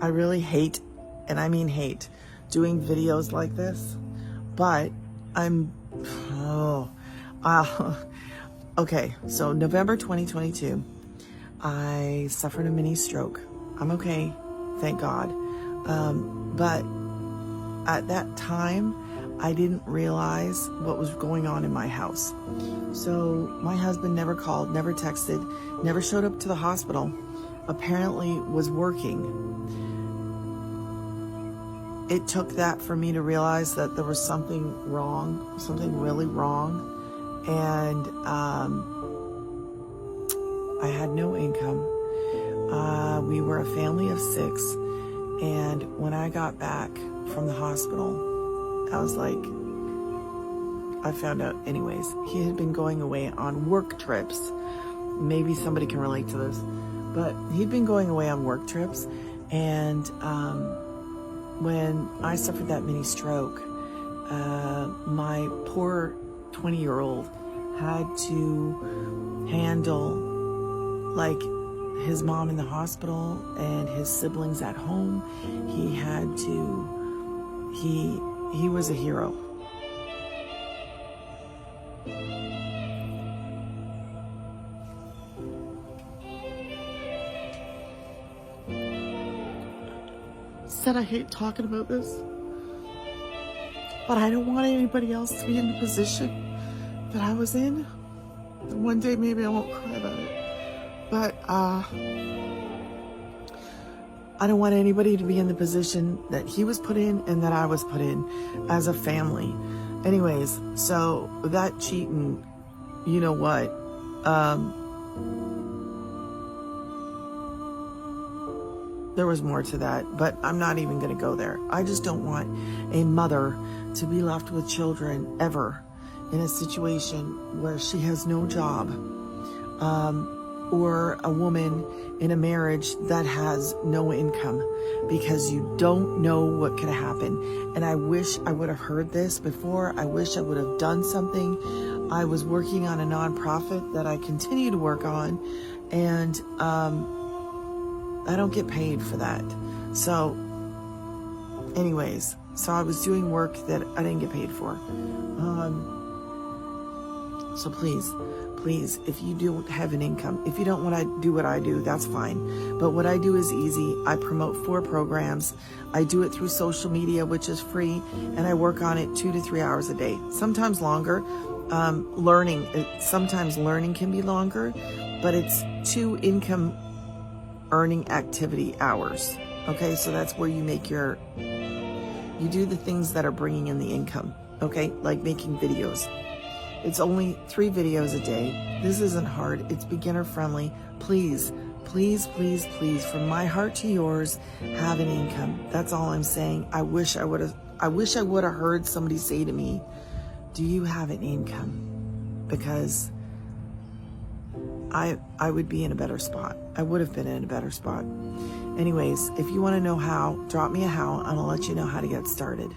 I really hate, and I mean hate, doing videos like this, but okay, so November 2022, I suffered a mini stroke. I'm okay, thank God. But at that time, I didn't realize what was going on in my house. So my husband never called, never texted, never showed up to the hospital, apparently was working. It took that for me to realize that there was something wrong, something really wrong. And I had no income. We were a family of 6. And when I got back from the hospital, I was like, I found out anyways, he had been going away on work trips. Maybe somebody can relate to this, but he'd been going away on work trips. And when I suffered that mini stroke, my poor 20-year-old had to handle like his mom in the hospital and his siblings at home. He had to, he was a hero. Said I hate talking about this, but I don't want anybody else to be in the position that I was in. And one day maybe I won't cry about it, but I don't want anybody to be in the position that he was put in and that I was put in as a family. Anyways, so that cheating, you know what, there was more to that, but I'm not even going to go there. I just don't want a mother to be left with children ever in a situation where she has no job, or a woman in a marriage that has no income, because you don't know what could happen. And I wish I would have heard this before. I wish I would have done something. I was working on a nonprofit that I continue to work on, and I don't get paid for that. So anyways, so I was doing work that I didn't get paid for. So please, if you don't have an income, if you don't want to do what I do, that's fine. But what I do is easy. I promote 4 programs. I do it through social media, which is free, and I work on it 2 to 3 hours a day, sometimes longer. Sometimes learning can be longer, but it's 2 income earning activity hours. Okay, so that's where you make you do the things that are bringing in the income. Okay, like making videos. It's only 3 videos a day. This isn't hard. It's beginner friendly. Please, please, please, please, from my heart to yours, have an income. That's all I'm saying. I wish I would have heard somebody say to me, do you have an income? Because I would be in a better spot. I would have been in a better spot. Anyways, if you want to know how, drop me a how, and I'll let you know how to get started.